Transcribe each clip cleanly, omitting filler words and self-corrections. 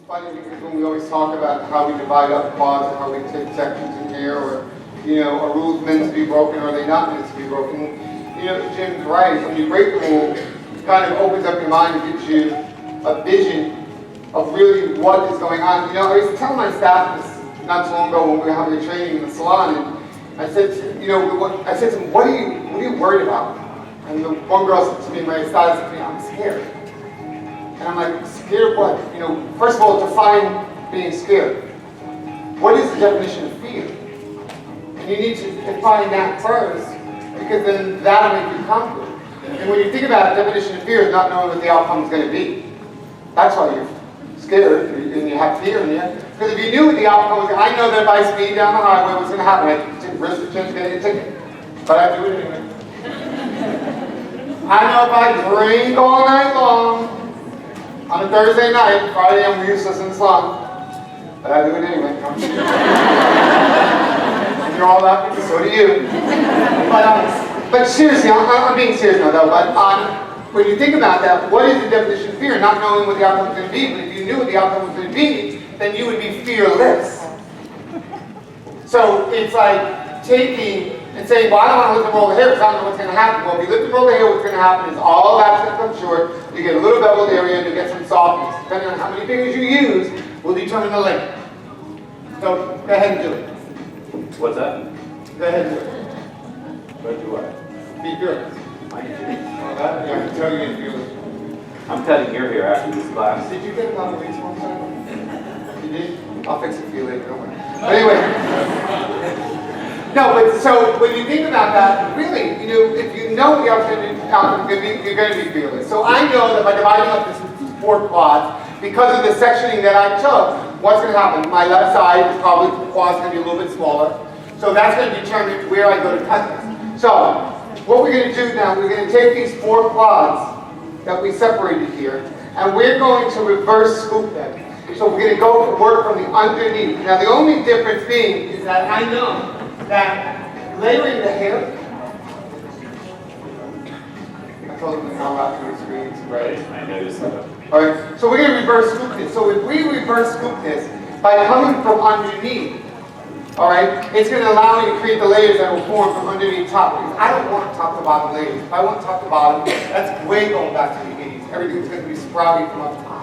funny because when we always talk about how we divide up quads and how we take sections in here, or a rule is meant to be broken or are they not meant to be broken. Jim's right. When you break the rule, it kind of opens up your mind and gives you a vision of really what is going on. I used to tell my staff this not so long ago when we were having a training in the salon, and I said, I said to them, what are you worried about? And the one girl said to me, my stylist said to me, I'm scared. And I'm like, scared of what? First of all, define being scared. What is the definition of fear? And you need to define that first, because then that'll make you comfortable. And when you think about it, the definition of fear is not knowing what the outcome is going to be. That's why you're scared and you have fear in you. Because if you knew what the outcome was, I know that if I speed down the highway, what's going to happen? I take risk of chance of getting a ticket. But I do it anyway. I know if I drink all night long, on a Thursday night, Friday I'm useless in the salon. But I do it anyway. And you're all laughing, so do you. But seriously, I'm being serious now though, but when you think about that, what is the definition of fear? Not knowing what the outcome is going to be. But if you knew what the outcome was going to be, then you would be fearless. So it's like taking and saying, well, I don't want to lift and roll the hair because I don't know what's going to happen. Well, if you lift and roll the hair, what's going to happen is all that's going to come short. You get a little beveled area and you get some softness. Depending on how many fingers you use will determine the length. So go ahead and do it. What's that? Go ahead and do it. Go do what? Be fearless. I am. Yeah, I can tell you you're fearless. I'm cutting your hair after this class. Did you get a lot of leaves one time? You did? I'll fix it for you later, don't worry. But anyway. No, but so when you think about that, really, if you know the outcome is going to be, you're going to be fearless. So I know that by dividing up this 4 quads, because of the sectioning that I took, what's going to happen? My left side is probably, the quad's going to be a little bit smaller. So that's going to determine where I go to cut this. So what we're going to do now, we're going to take these 4 quads that we separated here, and we're going to reverse scoop them. So we're going to go work from the underneath. Now the only difference being is that I know that layering the hair, I told them to come out to the screens, right? I noticed that. Alright, so we're going to reverse scoop this. So if we reverse scoop this, by coming from underneath, alright, it's going to allow me to create the layers that will form from underneath top. Because I don't want top to bottom layers. If I want top to bottom, that's way going back to the 80s. Everything's going to be sprouting from up top.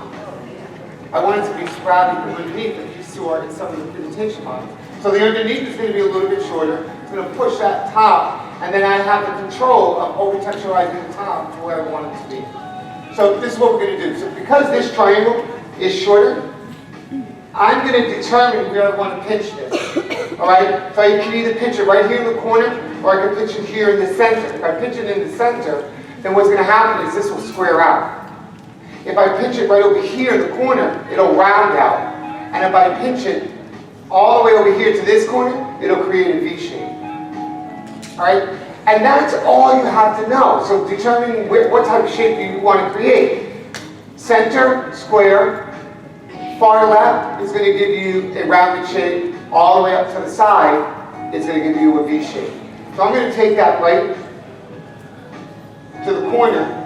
I want it to be sprouting from underneath, like you saw in some of the presentation models. So the underneath is going to be a little bit shorter. It's going to push that top, and then I have the control of over-texturizing the top to where I want it to be. So this is what we're going to do. So because this triangle is shorter, I'm going to determine where I want to pinch this. All right? So I can either pinch it right here in the corner, or I can pinch it here in the center. If I pinch it in the center, then what's going to happen is this will square out. If I pinch it right over here in the corner, it'll round out. And if I pinch it all the way over here to this corner, it'll create a V shape. All right? And that's all you have to know. So determining what type of shape you want to create. Center, square. Far left is going to give you a rounded shape. All the way up to the side is going to give you a V shape. So I'm going to take that right to the corner.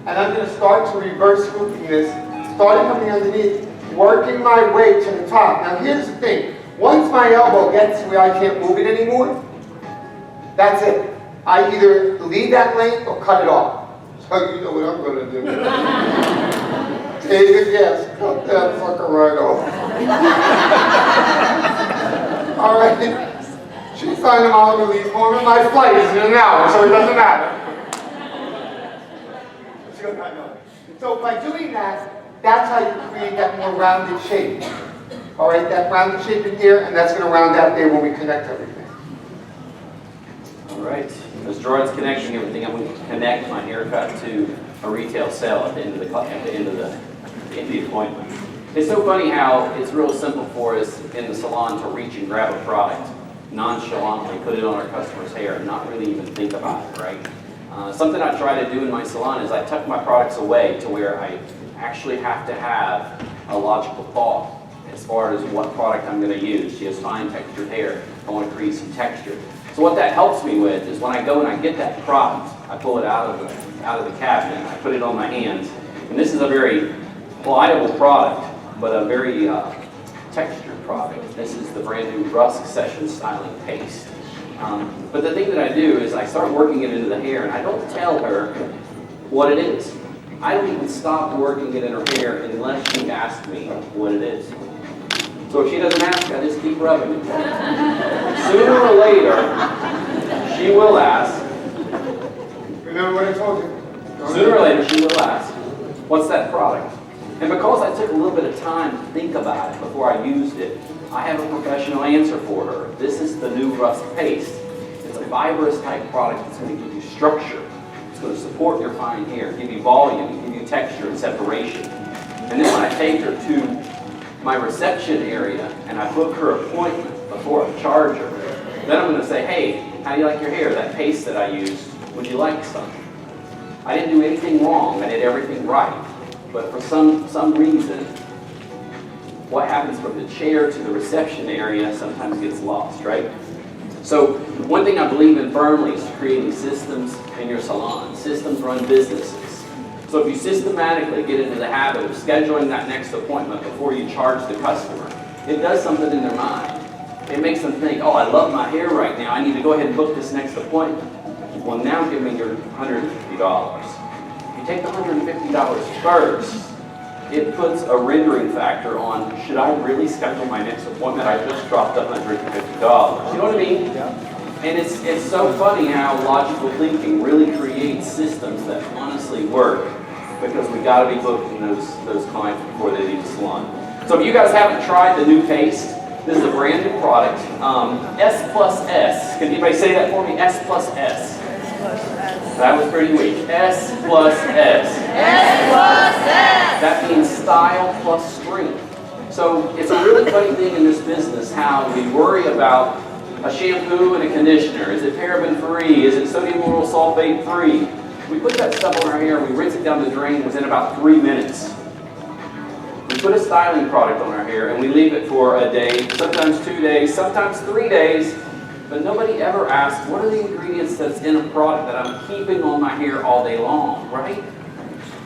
And I'm going to start to reverse scooping this, starting from the underneath, working my way to the top. Now here's the thing. Once my elbow gets to where I can't move it anymore, that's it. I either leave that length or cut it off. So you know what I'm going to do. Take a guess. Cut that fucker right off. All right. She signed a mild release form, and my flight is in an hour, so it doesn't matter. So by doing that, that's how you create that more rounded shape. All right, that rounded shape in here, and that's going to round out there when we connect everything. All right. As Gerard's connecting everything, I'm going to connect my haircut to a retail sale at the end of the appointment. It's so funny how it's real simple for us in the salon to reach and grab a product nonchalantly, put it on our customer's hair, and not really even think about it, right? Something I try to do in my salon is I tuck my products away to where I actually have to have a logical thought as far as what product I'm going to use. She has fine textured hair. I want to create some texture. So what that helps me with is when I go and I get that product, I pull it out of the cabinet, I put it on my hands, and this is a very pliable product, but a very textured product. This is the brand new Rusk Session Styling Paste. But the thing that I do is I start working it into the hair, and I don't tell her what it is. I don't even stop working it in her hair unless she asks me what it is. So if she doesn't ask, I just keep rubbing it. Sooner or later, she will ask. Remember what I told you? Sooner or later, she will ask, what's that product? And because I took a little bit of time to think about it before I used it, I have a professional answer for her. This is the new Rusk Paste. It's a fibrous type product that's going to give you structure. It's going to support your fine hair, give you volume, give you texture and separation. And then when I take her to my reception area and I book her appointment before I charge her, then I'm going to say, hey, how do you like your hair? That paste that I used, would you like some? I didn't do anything wrong. I did everything right. But for some reason, what happens from the chair to the reception area sometimes gets lost, right? So one thing I believe in firmly is creating systems in your salon. Systems run businesses. So if you systematically get into the habit of scheduling that next appointment before you charge the customer, it does something in their mind. It makes them think, oh, I love my hair right now. I need to go ahead and book this next appointment. Well, now give me your $150. If you take the $150 first, it puts a rendering factor on, should I really schedule my next appointment? I just dropped $150. You know what I mean? Yeah. And it's so funny how logical thinking really creates systems that honestly work, because we got to be booking those clients before they leave the salon. So if you guys haven't tried the new paste, this is a brand new product. S plus S. Can anybody say that for me? S plus S. That was pretty weak. S plus S. S plus S. That means style plus strength. So it's a really funny thing in this business how we worry about a shampoo and a conditioner. Is it paraben free? Is it sodium lauryl sulfate free? We put that stuff on our hair, we rinse it down the drain within about 3 minutes. We put a styling product on our hair and we leave it for a day, sometimes 2 days, sometimes 3 days. But nobody ever asks, what are the ingredients that's in a product that I'm keeping on my hair all day long, right?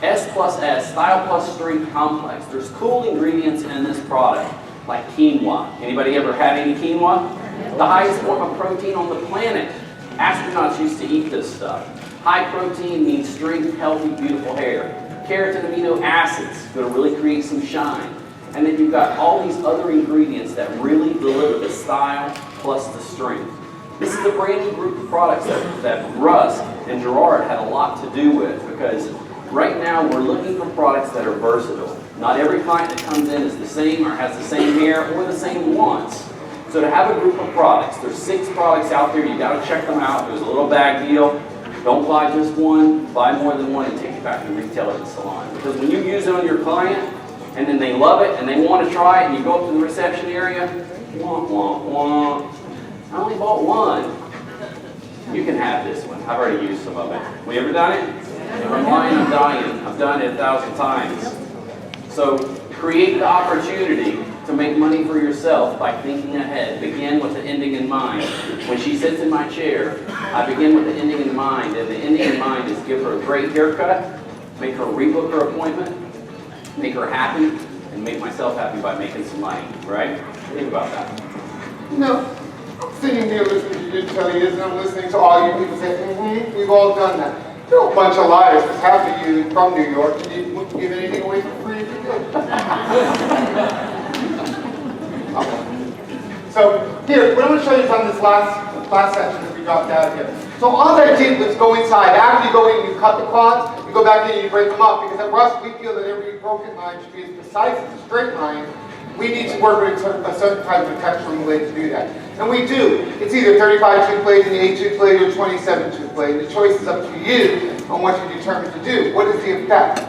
S plus S, Style plus Strength Complex. There's cool ingredients in this product, like quinoa. Anybody ever had any quinoa? The highest form of protein on the planet. Astronauts used to eat this stuff. High protein means strength, healthy, beautiful hair. Keratin amino acids, going to really create some shine. And then you've got all these other ingredients that really deliver the style plus the strength. This is a brand new group of products that Rusk and Gerard had a lot to do with, because right now we're looking for products that are versatile. Not every client that comes in is the same or has the same hair or the same wants. So to have a group of products, there's 6 products out there, you got to check them out. There's a little bag deal. Don't buy just one, buy more than one and take it back and retail it at the salon. Because when you use it on your client, and then they love it, and they want to try it, and you go up to the reception area, wah, wah, wah. I only bought one. You can have this one. I've already used some of it. Have you ever done it? If I'm lying, I'm dying. I've done it 1,000 times. So create the opportunity to make money for yourself by thinking ahead. Begin with the ending in mind. When she sits in my chair, I begin with the ending in mind, and the ending in mind is give her a great haircut, make her rebook her appointment, make her happy, and make myself happy by making some money, right? Think about that. No, I'm sitting here listening to you tell you this, and I'm listening to all you people say, we've all done that. You're a bunch of liars, because half of you from New York, and you wouldn't give anything away for free if you could. So, here, what I'm going to show you is on this last section that we dropped out here. So all I did was go inside. After you go in, you cut the cloths, you go back in and you break them up. Because at Rusk, we feel that every broken line should be as precise as a straight line. We need to work with a certain type of texturing blade to do that. And we do. It's either 35 tooth blade, an 8 tooth blade, or 27 tooth blade. The choice is up to you on what you determine to do. What is the effect?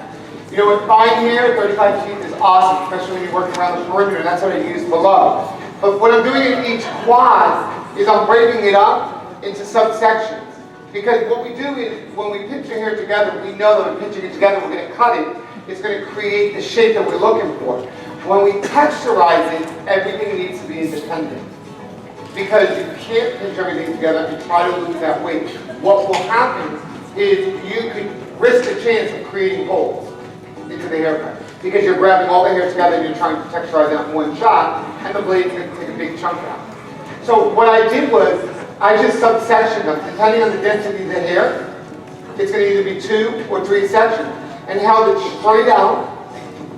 You know, with fine hair, 35 teeth is awesome, especially when you're working around the perimeter, and that's what I use below. But what I'm doing in each quad is I'm breaking it up into subsections. Because what we do is, when we pinch your hair together, we know that when pinching it together, we're going to cut it. It's going to create the shape that we're looking for. When we texturize it, everything needs to be independent. Because you can't pinch everything together and try to lose that weight. What will happen is you could risk the chance of creating holes into the haircut. because you're grabbing all the hair together and you're trying to texturize that in one shot, and the blade's going to take a big chunk out. So what I did was, I just subsectioned them. Depending on the density of the hair, it's going to either be 2 or 3 sections, and held it straight out.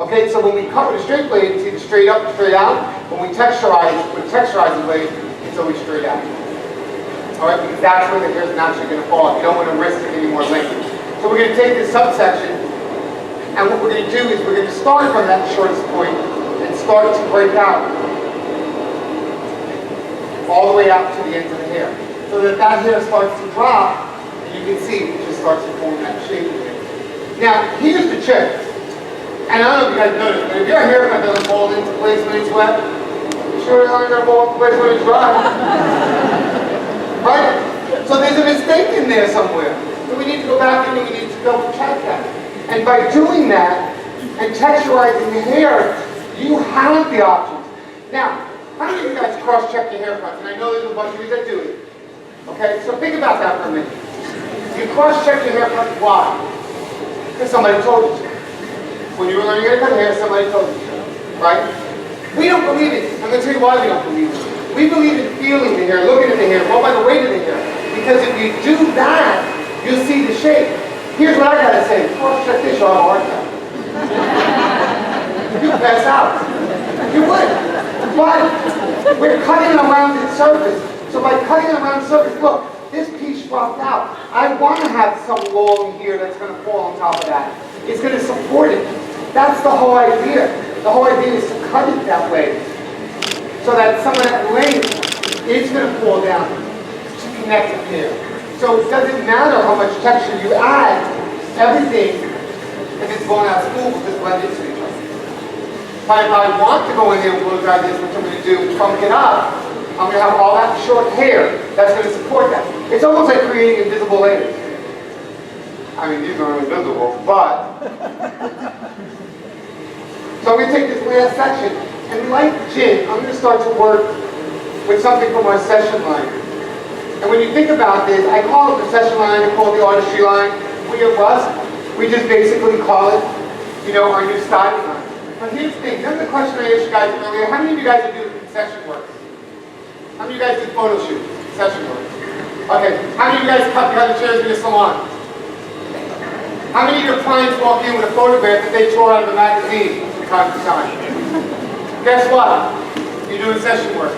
Okay, so when we cut with a straight blade, it's either straight up or straight out. When we texturize with a texturizing blade, it's always straight out. All right, because that's where the hair is naturally going to fall. You don't want to risk any more length. So we're going to take this subsection, and what we're going to do is we're going to start from that shortest point and start to break out all the way out to the ends of the hair, so that that hair starts to drop, and you can see it just starts to form that shape again. Now, here's the trick, and I don't know if you guys noticed, but if your haircut doesn't fall into place when it's wet, you sure it's not going to fall into place when it's dry. Right? So there's a mistake in there somewhere. So we need to go back in and we need to double check that. And by doing that and texturizing the hair, you have the options. Now, how many of you guys cross-check your haircuts? And I know there's a bunch of you that do it. Okay, so think about that for a minute. You cross-check your haircuts, why? Because somebody told you to. When you were learning how to cut hair, somebody told you to. Right? We don't believe it. I'm going to tell you why we don't believe it. We believe in feeling the hair, looking at the hair, go by the weight of the hair. Because if you do that, you'll see the shape. Here's what I gotta say, cross-check this, you'll have a heart attack. You'd pass out. You would. But we're cutting around its surface. So by cutting around the surface, look, this piece dropped out. I want to have some long here that's going to fall on top of that. It's going to support it. That's the whole idea. The whole idea is to cut it that way, so that some of that length is going to fall down to connect it here. So it doesn't matter how much texture you add, everything, if it's blown out of school, will just blend into each other. But if I want to go in there and blow dry this, which I'm going to do, trunk it up, I'm going to have all that short hair that's going to support that. It's almost like creating invisible layers. I mean, these are invisible, but... So I'm going to take this last section, and like Jim, I'm going to start to work with something from our session line. And when you think about this, I call it the session line, I call it the artistry line. We at Rusk, we just basically call it, you know, our new styling line. But here's the thing, remember the question I asked you guys earlier, how many of you guys do session work? How many of you guys do photo shoots, session work? Okay, how many of you guys cut behind the chairs in the salon? How many of your clients walk in with a photograph that they tore out of a magazine from time to time? Guess what? You're doing session work.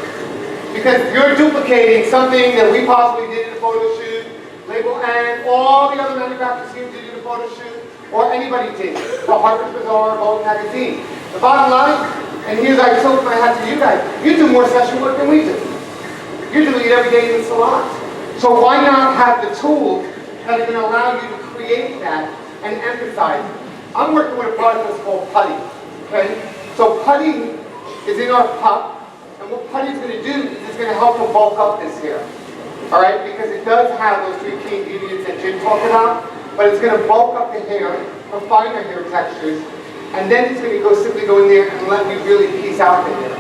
Because you're duplicating something that we possibly did in a photo shoot, label and all the other manufacturers here did in a photo shoot, or anybody did. The Harper's Bazaar, Vogue magazine. The bottom line, and here's I told my hat to you guys, you do more session work than we do. You're doing it every day in the salon. So why not have the tools that are going to allow you to create that and emphasize it? I'm working with a product that's called putty. Okay? So putty is in our pup. And what putty is going to do is it's going to help to bulk up this hair. Alright? Because it does have those 3 key ingredients that Jim talked about, but it's going to bulk up the hair for finer hair textures, and then it's going to simply go in there and let me really piece out the hair.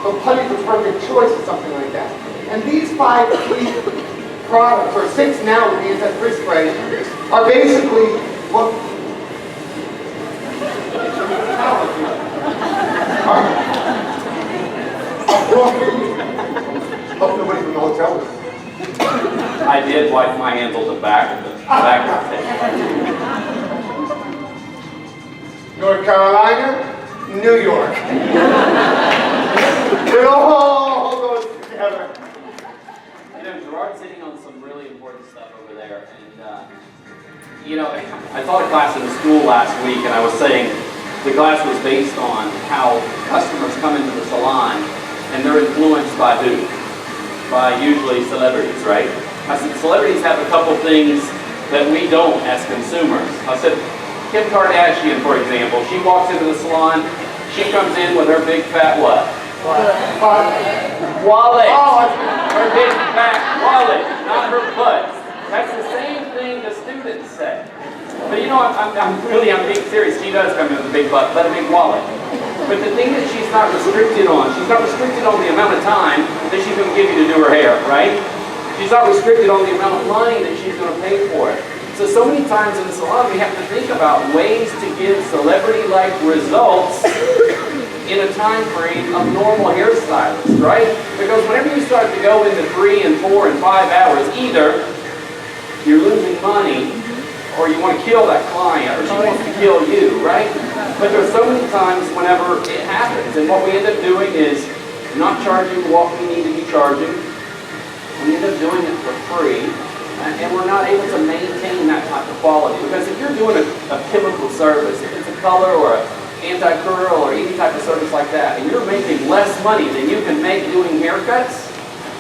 So putty is a perfect choice for something like that. And these 5 key products, or 6 now with the anti-frizz spray, are basically what... Hope nobody from the hotel was. I did wipe my hands on the back of the table. North Carolina, New York. It all goes together. You know, Gerard's sitting on some really important stuff over there, and you know, I taught a class in the school last week, and I was saying the class was based on how customers come into the salon, and they're influenced by who? By usually celebrities, right? I said, celebrities have a couple things that we don't as consumers. I said, Kim Kardashian, for example, she walks into the salon, she comes in with her big fat what? Wallet. Oh, her big fat wallet, not her butt. That's the same thing the students say. But you know, I'm being serious. She does come in with a big butt, but a big wallet. But the thing that she's not restricted on the amount of time that she's going to give you to do her hair, right? She's not restricted on the amount of money that she's going to pay for it. So many times in the salon, we have to think about ways to give celebrity-like results in a time frame of normal hairstylists, right? Because whenever you start to go into 3 and 4 and 5 hours, either you're losing money or you want to kill that client or she wants to kill you, right? But there's so many times whenever it happens, and what we end up doing is not charging what we need to be charging. We end up doing it for free, and we're not able to maintain that type of quality. Because if you're doing a chemical service, if it's a color or an anti-curl or any type of service like that, and you're making less money than you can make doing haircuts,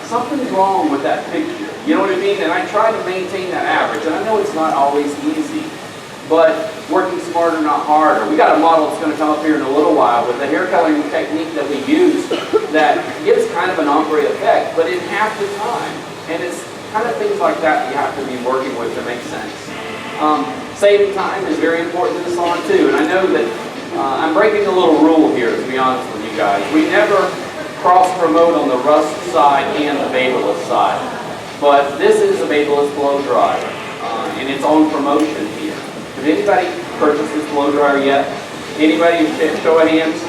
something's wrong with that picture. You know what I mean? And I try to maintain that average, and I know it's not always easy, but working smarter, not harder. We got a model that's going to come up here in a little while with the hair coloring technique that we use that gives kind of an ombre effect, but in half the time. And it's kind of things like that you have to be working with to make sense. Saving time is very important in the salon too, and I know that I'm breaking a little rule here, to be honest with you guys. We never cross-promote on the Rusk side and the Babyliss side, but this is a Babyliss blow dryer, and it's on promotion here. Did anybody purchase this blow dryer yet? Anybody? Show of hands.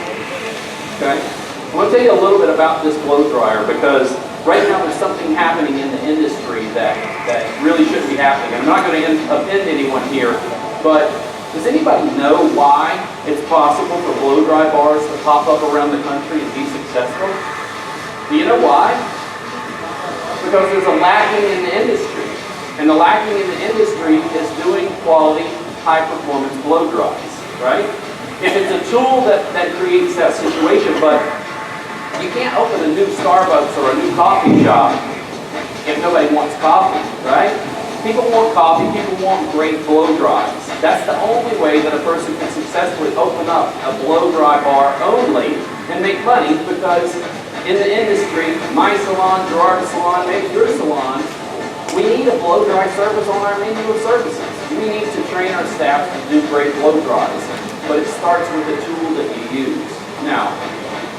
Okay. I want to tell you a little bit about this blow dryer because right now there's something happening in the industry that really shouldn't be happening. I'm not going to offend anyone here, but does anybody know why it's possible for blow dry bars to pop up around the country and be successful? Do you know why? Because there's a lacking in the industry. And the lacking in the industry is doing quality, high-performance blow dries, right? If it's a tool that creates that situation, but you can't open a new Starbucks or a new coffee shop if nobody wants coffee, right? People want coffee, people want great blow dries. That's the only way that a person can successfully open up a blow dry bar only and make money, because in the industry, my salon, Gerard's salon, maybe your salon, we need a blow dry service on our menu of services. We need to train our staff to do great blow dries, but it starts with the tool that you use. Now,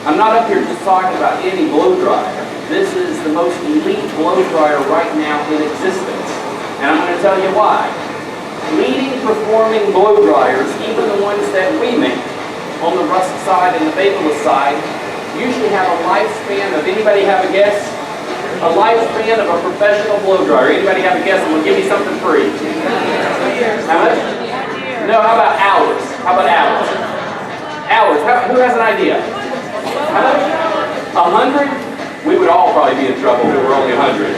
I'm not up here just talking about any blow dryer. This is the most elite blow dryer right now in existence, and I'm going to tell you why. Leading performing blow dryers, even the ones that we make on the Rusk side and the Babyliss side, usually have a lifespan of, anybody have a guess? A lifespan of a professional blow dryer. Anybody have a guess? I'm going to give you something free. How much? No, how about hours? How about hours? Hours. Who has an idea? How much? 100? We would all probably be in trouble if we were only 100.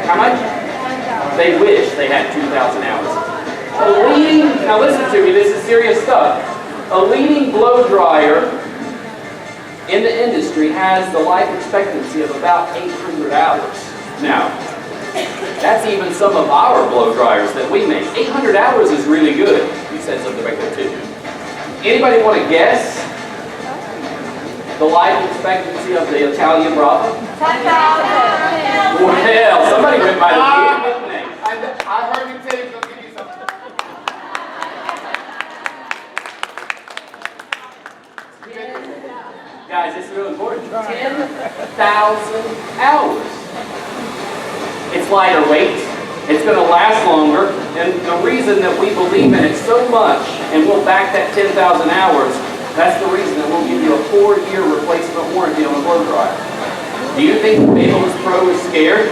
How much? They wish they had 2,000 hours. A leading, now listen to me, this is serious stuff. A leading blow dryer in the industry has the life expectancy of about 800 hours. Now, that's even some of our blow dryers that we make. 800 hours is really good. You said something back there too. Anybody want to guess the life expectancy of the Italian Brava? 10,000. Well, somebody went by the didn't they? I heard him say he's going to give you something. Guys, this is really important. 10,000 hours. It's lighter weight. It's going to last longer. And the reason that we believe in it so much, and we'll back that 10,000 hours, that's the reason that we'll give you a 4-year replacement warranty on a blow dryer. Do you think Babyliss Pro is scared?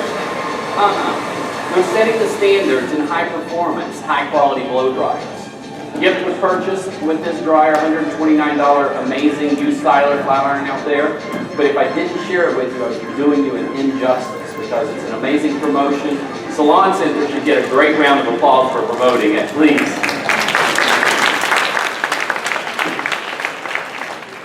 We're setting the standards in high performance, high quality blow dryers. Gift with purchase with this dryer, $129 amazing used styler flat iron out there. But if I didn't share it with you, I was doing you an injustice, because it's an amazing promotion. Salon Center should get a great round of applause for promoting it, please.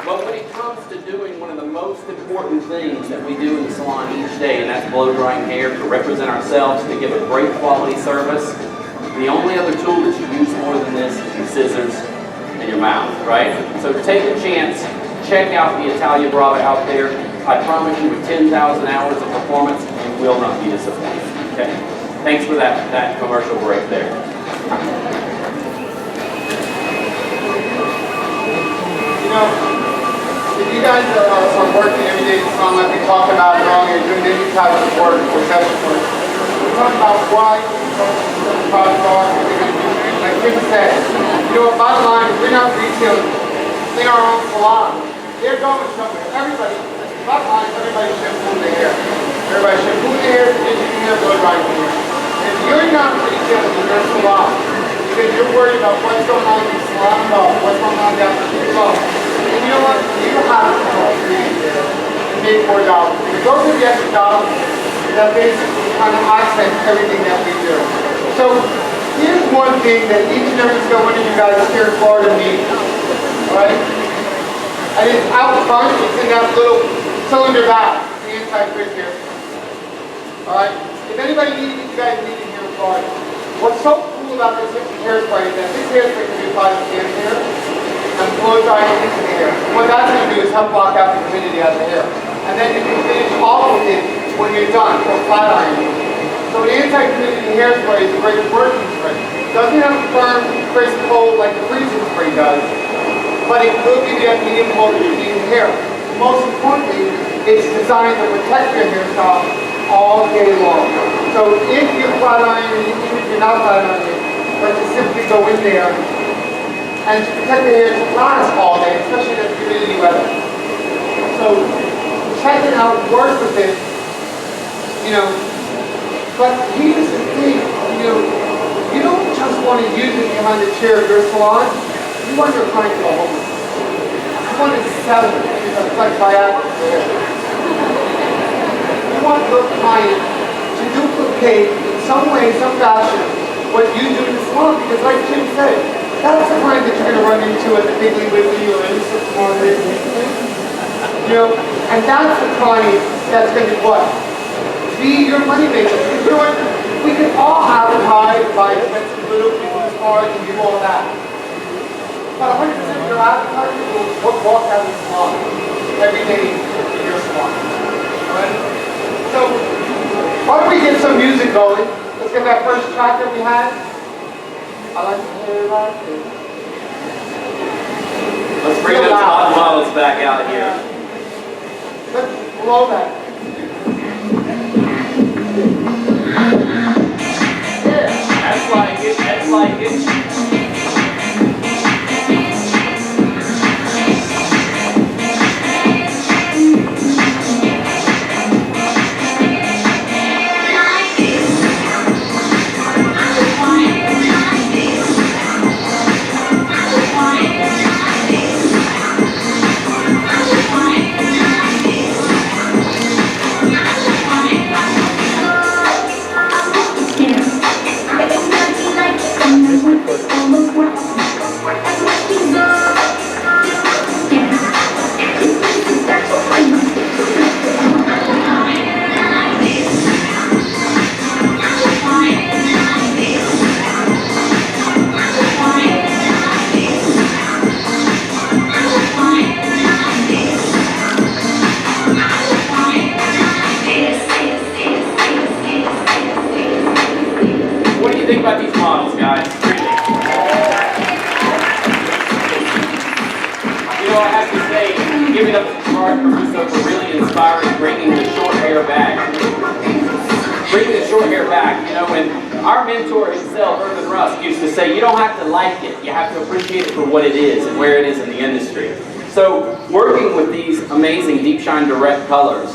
But when it comes to doing one of the most important things that we do in the salon each day, and that's blow drying hair to represent ourselves, to give a great quality service, the only other tool that you use more than this is your scissors and your mouth, right? So take a chance, check out the Italia Brava out there. I promise you, with 10,000 hours of performance, you will not be disappointed, okay? Thanks for that commercial break there. You know, if you guys are working every day in the salon like we talk about, wrong, and doing any type of work or session work, we talk about why products are, what they're going to do. Like Jim said, you know what, bottom line is we're not retailing in our own salon. They're going somewhere. Everybody, bottom line is everybody shampooing their hair. Everybody shampooing their hair, conditioning their blow drying hair. And if you're not retailing in your salon, because you're worried about what's going on in the salon above, what's going on down the below, and you know what, you have to go and make $4. Because those are the extra dollars that basically kind of offset everything that we do. So here's one thing that each and every single one of you guys here in Florida need. Alright? And it's out front, it's in that little cylinder valve, the inside fridge here. Alright? If anybody needs it, you guys need it here in Florida. What's so cool about this hairspray is that this hairspray can be applied to the hair and blow dry into the hair. What that's going to do is help block out the humidity out of the hair. And then you can finish off with it when you're done, or flat iron. So the anti-humidity hairspray is a great working spray. It doesn't have a firm, crisp hold like the freezing spray does, but it will give you that medium hold that you need in hair. Most importantly, it's designed to protect your hairstyle all day long. So if you're flat ironing, even if you're not flat ironing, but to simply go in there and to protect the hair to last all day, especially in the humidity weather. So check it out, work with it. You know, but here's the thing, you don't just want to use it behind the chair of your salon, you want your client to go home. You want to sell it, it's like Viagra there. You want your client to duplicate in some way, some fashion, what you do in the salon, because like Jim said, that's the client that you're going to run into at the Piggly Wiggly or any supermarket. And that's the client that's going to what? Be your money maker. Because you know what? We can all advertise, buy expensive little business cards and do all that. But 100% of your advertising will walk out of the salon every day in your salon. Alright? So, why don't we get some music going? Let's get that first track that we had. I like to hear about it. Let's bring those hot models back out here. Let's blow that. That's like it, that's like it. Think about these models, guys. Really. I have to say, give it up to Gerard Caruso for really inspiring bringing the short hair back. Bringing the short hair back. When our mentor himself, Rusk, used to say, you don't have to like it, you have to appreciate it for what it is and where it is in the industry. So, working with these amazing Deep Shine Direct colors,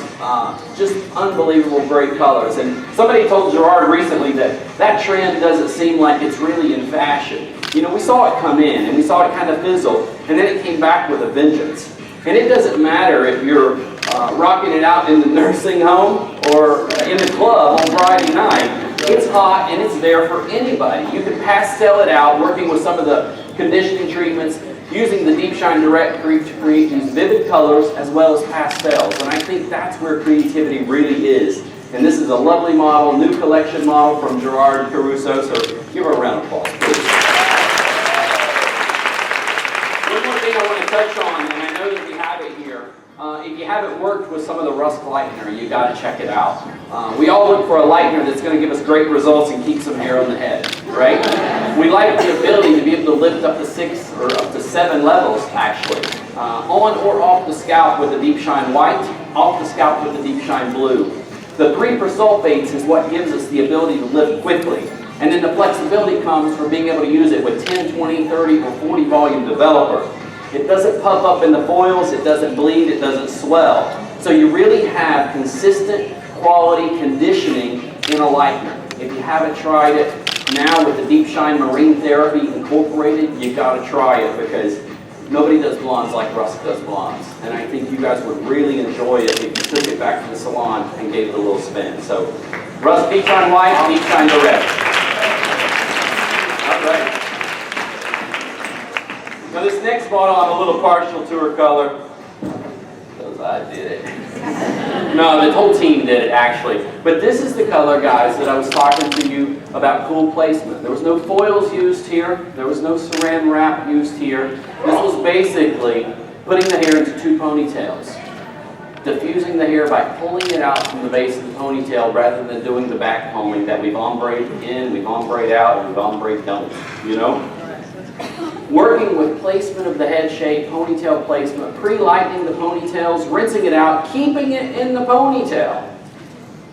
just unbelievable great colors. And somebody told Gerard recently that trend doesn't seem like it's really in fashion. We saw it come in and we saw it kind of fizzle, and then it came back with a vengeance. And it doesn't matter if you're rocking it out in the nursing home or in the club on Friday night. It's hot and it's there for anybody. You can pastel it out, working with some of the conditioning treatments, using the Deep Shine Direct to create these vivid colors as well as pastels. And I think that's where creativity really is. And this is a lovely model, new collection model from Gerard Caruso, so give her a round of applause, please. One more thing I want to touch on, and I know that we have it here. If you haven't worked with some of the Rusk lightener, you got to check it out. We all look for a lightener that's going to give us great results and keep some hair on the head, right? We like the ability to be able to lift up to 6 or up to 7 levels, actually, on or off the scalp with the Deep Shine White, off the scalp with the Deep Shine Blue. The 3 persulfates is what gives us the ability to lift quickly And then the flexibility comes from being able to use it with 10, 20, 30, or 40 volume developer. It doesn't puff up in the foils, it doesn't bleed, it doesn't swell. So you really have consistent quality conditioning in a lightener. If you haven't tried it, now with the Deep Shine Marine Therapy incorporated, you've got to try it because nobody does blondes like Rusk does blondes. And I think you guys would really enjoy it if you took it back to the salon and gave it a little spin. So Rusk Deep Shine White, Deep Shine Direct. All right. Now this next bottle, I'm a little partial to her color. Because I did it. No, the whole team did it actually. But this is the color, guys, that I was talking to you about cool placement. There was no foils used here. There was no saran wrap used here. This was basically putting the hair into two ponytails. Diffusing the hair by pulling it out from the base of the ponytail rather than doing the back combing that we've ombre'd in, we've ombre'd out, and we've ombre'd don't, you know? Working with placement of the head shape, ponytail placement, pre-lightening the ponytails, rinsing it out, keeping it in the ponytail,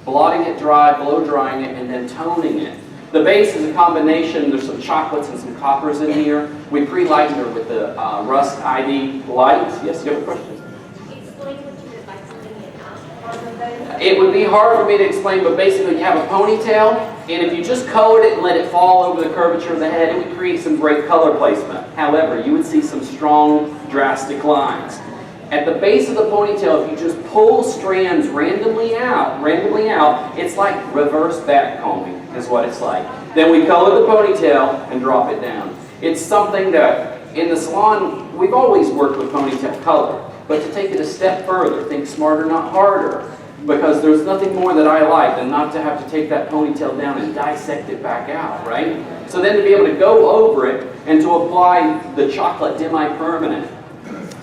blotting it dry, blow drying it, and then toning it. The base is a combination, there's some chocolates and some coppers in here. We pre-lightened her with the Rusk ID lights. Yes, you have a question? Explain what you did by pulling it out. It would be hard for me to explain, but basically you have a ponytail, and if you just colored it and let it fall over the curvature of the head, it would create some great color placement. However, you would see some strong, drastic lines. At the base of the ponytail, if you just pull strands randomly out, it's like reverse back combing is what it's like. Then we color the ponytail and drop it down. It's something that in the salon, we've always worked with ponytail color, but to take it a step further, think smarter, not harder, because there's nothing more that I like than not to have to take that ponytail down and dissect it back out, right? So then to be able to go over it and to apply the chocolate demi-permanent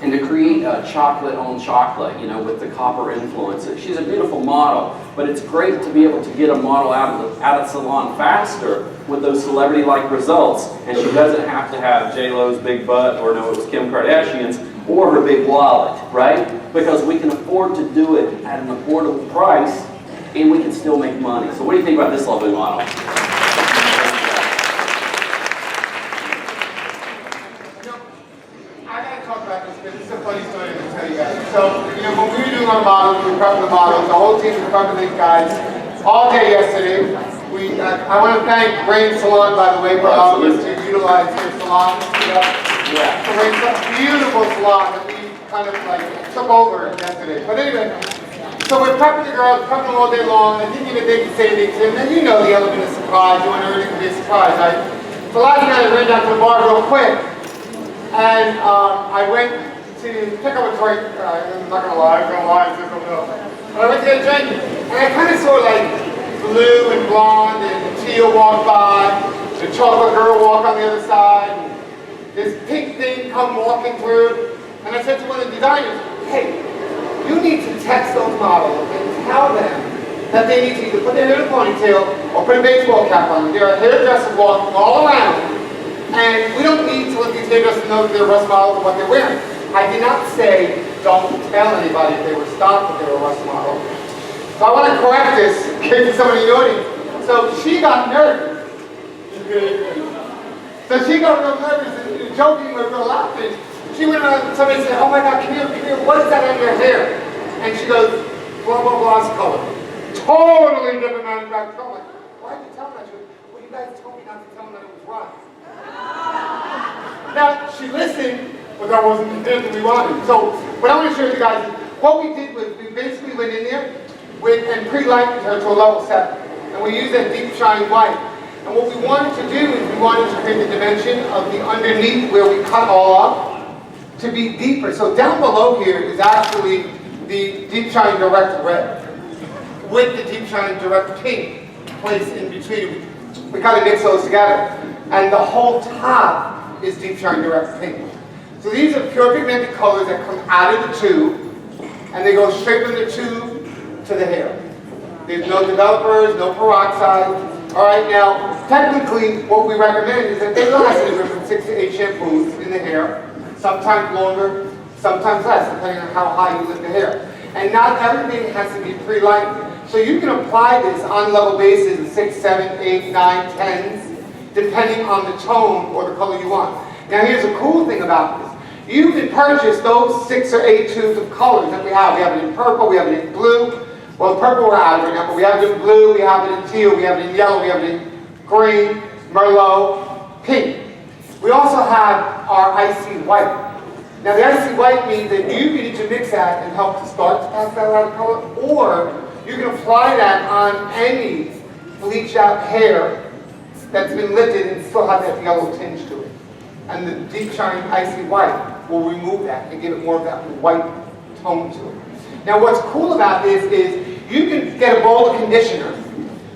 and to create a chocolate on chocolate, you know, with the copper influence. She's a beautiful model, but it's great to be able to get a model out of the salon faster with those celebrity-like results, and she doesn't have to have J-Lo's big butt, or no, it was Kim Kardashian's, or her big wallet, right? Because we can afford to do it at an affordable price, and we can still make money. So what do you think about this lovely model? This is a funny story to tell you guys. So, you know, when we were doing our models, we were prepping the models, the whole team was prepping these guys all day yesterday. I want to thank Rain Salon, by the way, for allowing us to utilize their salon. Yeah. So Rain's a beautiful salon that we kind of like took over yesterday. But anyway, so we're prepping the girls, prepping them all day long. I think even they can say anything to them. And you know the element of surprise. You want everything to be a surprise, right? So last night I ran down to the bar real quick. And I went to pick up a drink. I'm not gonna lie, it's just a little. But I went to get a drink, and I kind of saw like blue and blonde and teal walk by, the chocolate girl walk on the other side, and this pink thing come walking through. And I said to one of the designers, hey, you need to text those models and tell them that they need to either put their hair in a ponytail or put a baseball cap on. There are hairdressers walking all around. And we don't need to let these hairdressers know that they're Rusk models and what they're wearing. I did not say don't tell anybody if they were stopped that they were Rusk models. So I want to correct this in case somebody in the audience. So she got nervous. So she got real nervous and joking, we were laughing. She went around and somebody said, oh my God, come here, what is that on your hair? And she goes, blah, blah, blah's color. Totally different manufacturer color. Why did you tell me that? She goes, well, you guys told me not to tell them that it was Rusk. Now, she listened, but that wasn't the thing that we wanted. So, what I want to show you guys is, what we did was, we basically went in there and pre-lightened her to a level 7. And we used that deep shine white. And what we wanted to do is, we wanted to create the dimension of the underneath where we cut all up to be deeper. So down below here is actually the deep shine direct red with the deep shine direct pink placed in between. We kind of mix those together. And the whole top is Deep Shine Direct Pink. So these are pure pigmented colors that come out of the tube, and they go straight from the tube to the hair. There's no developers, no peroxide. All right, now, technically, what we recommend is that they last anywhere from 6 to 8 shampoos in the hair, sometimes longer, sometimes less, depending on how high you lift the hair. And not everything has to be pre-lightened. So you can apply this on level bases of 6, 7, 8, 9, 10s, depending on the tone or the color you want. Now here's a cool thing about this. You can purchase those 6 or 8 tubes of colors that we have. We have it in purple, we have it in blue. Well, purple we're out of right now, but we have it in blue, we have it in teal, we have it in yellow, we have it in green, merlot, pink. We also have our icy white. Now the icy white means that you can either mix that and help to start to pass that out of color, or you can apply that on any bleach out hair that's been lifted and still have that yellow tinge to it. And the deep shine icy white will remove that and give it more of that white tone to it. Now what's cool about this is you can get a bowl of conditioner,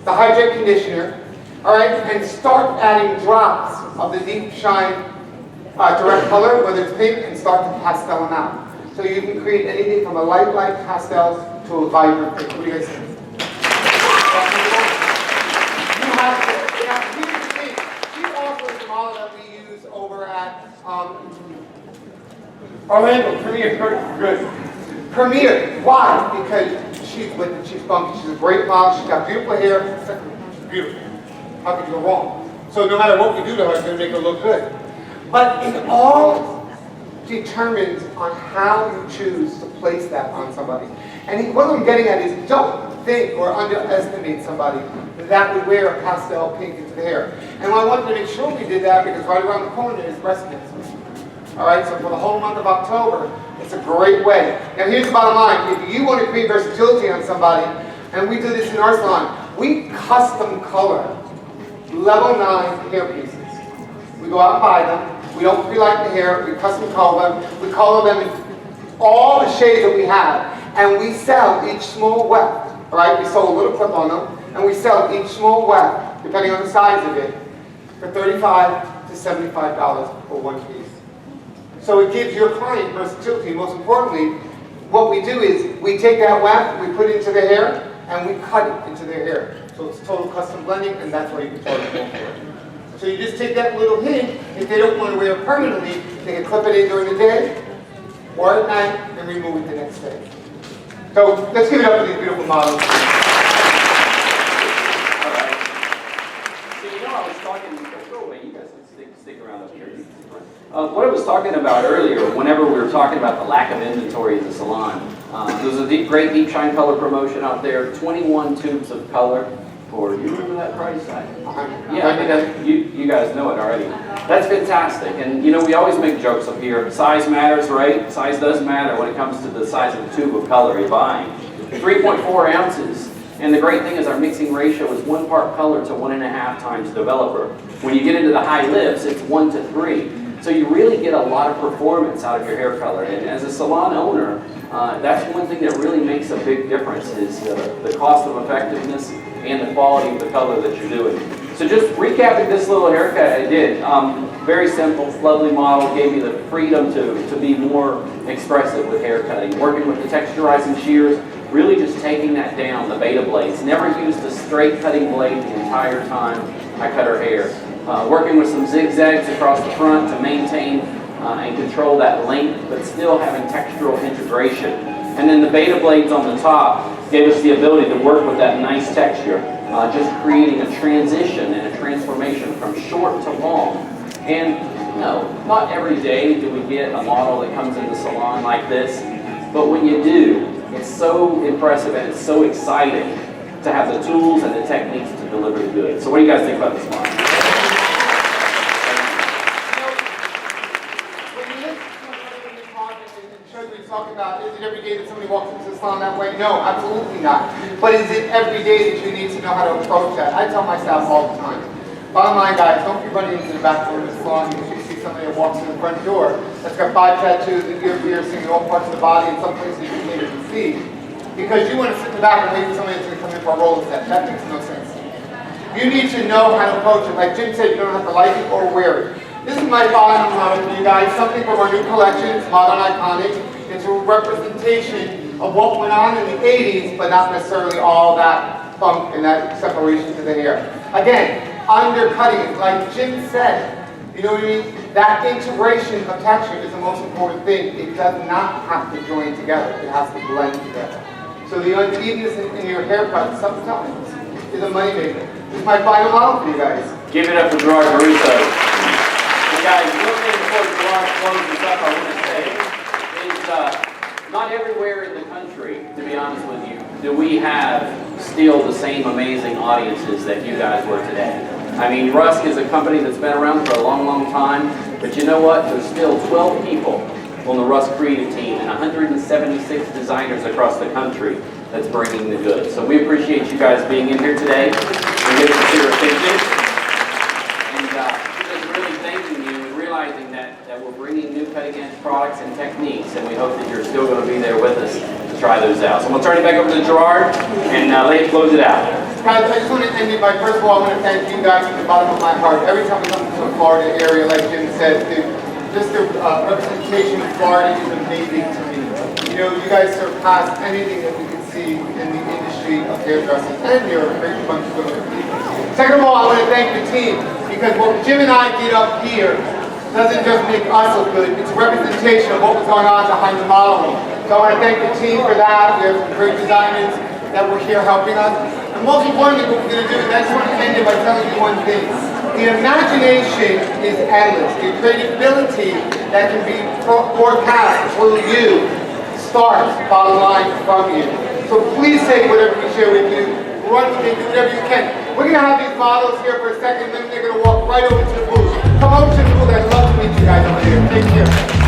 the hydrate conditioner, all right, and start adding drops of the deep shine direct color, whether it's pink, and start to pastel them out. So you can create anything from a light pastels to a vibrant pink. What do you guys think? You have to. Now, here's the thing. She offers the model that we use over at Orlando Premier. Good. Premier. Why? Because she's with it. She's funky. She's a great model. She's got beautiful hair. She's beautiful. How could you go wrong? So no matter what we do to her, it's going to make her look good. But it all determines on how you choose to place that on somebody. And what I'm getting at is don't think or underestimate somebody that would wear a pastel pink into the hair. And I wanted to make sure we did that because right around the corner is breast cancer. All right, so for the whole month of October, it's a great way. Now here's the bottom line. If you want to create versatility on somebody, and we do this in our salon, we custom color level 9 hair pieces. We go out and buy them. We don't pre-light the hair. We custom color them. We color them in all the shades that we have. And we sell each small weft. All right, we sew a little clip on them. And we sell each small weft, depending on the size of it, for $35 to $75 for one piece. So it gives your client versatility. Most importantly, what we do is we take that weft, we put it into the hair, and we cut it into their hair. So it's total custom blending, and that's why you can charge more for it. So you just take that little hint. If they don't want to wear it permanently, they can clip it in during the day or at night and remove it the next day. So let's give it up for these beautiful models. All right. So you know I was talking, go away, you guys can stick around up here. What I was talking about earlier, whenever we were talking about the lack of inventory in the salon, there's a great deep shine color promotion out there, 21 tubes of color. For, you remember that price? Yeah, you guys know it already. That's fantastic. And you know, we always make jokes up here. Size matters, right? Size does matter when it comes to the size of the tube of color you're buying. 3.4 ounces. And the great thing is our mixing ratio is 1 part color to 1.5 times developer. When you get into the high lifts, it's 1 to 3. So you really get a lot of performance out of your hair color. And as a salon owner, that's one thing that really makes a big difference is the cost of effectiveness and the quality of the color that you're doing. So just recapping this little haircut I did, very simple, lovely model, gave me the freedom to be more expressive with hair cutting. Working with the texturizing shears, really just taking that down, the beta blades. Never used a straight cutting blade the entire time I cut her hair. Working with some zigzags across the front to maintain and control that length, but still having textural integration. And then the beta blades on the top gave us the ability to work with that nice texture, just creating a transition and a transformation from short to long. And no, not every day do we get a model that comes in the salon like this, but when you do, it's so impressive and it's so exciting to have the tools and the techniques to deliver the goods. So what do you guys think about this model? Talking about, is it every day that somebody walks into the salon that way? No, absolutely not. But is it every day that you need to know how to approach that? I tell my staff all the time. Bottom line, guys, don't be running into the back door of the salon because you see somebody that walks in the front door that's got 5 tattoos, an ear piercing, in all parts of the body, and some places you can't even see. Because you want to sit in the back and wait for somebody that's going to come in for a roll set. That makes no sense. You need to know how to approach it. Like Jim said, you don't have to like it or wear it. This is my bottom product for you guys, something from our new collection. It's modern iconic. It's a representation of what went on in the 80s, but not necessarily all that funk and that separation to the hair. Again, undercutting it, like Jim said, you know what I mean? That integration of texture is the most important thing. It does not have to join together. It has to blend together. So the unevenness in your haircut sometimes is a moneymaker. This is my final model for you guys. Give it up for Gerard Caruso. And guys, one thing before Gerard closes up, I want to say is not everywhere in the country, to be honest with you, do we have still the same amazing audiences that you guys were today. I mean, Rusk is a company that's been around for a long, long time, but you know what? There's still 12 people on the Rusk creative team and 176 designers across the country that's bringing the goods. So we appreciate you guys being in here today and getting to see your opinion. And just really thanking you and realizing that we're bringing new cutting-edge products and techniques, and we hope that you're still going to be there with us to try those out. So I'm going to turn it back over to Gerard and let him close it out. Guys, I just want to end it by, first of all, I want to thank you guys from the bottom of my heart. Every time we come to the Florida area, like Jim said, just the representation of Florida is amazing to me. You know, you guys surpass anything that we can see in the industry of hairdressing, and you're a great bunch of good people. Second of all, I want to thank the team, because what Jim and I did up here doesn't just make us look good, it's a representation of what was going on behind the modeling. So I want to thank the team for that. We have some great designers that were here helping us. And most importantly, what we're going to do is I just want to end it by telling you one thing. The imagination is endless. The creativity that can be forecast for you starts, bottom line, from you. So please take whatever we share with you. Run with it, do whatever you can. We're going to have these models here for a second, and then they're going to walk right over to the booth. Come over to the booth. I'd love to meet you guys over here. Take care.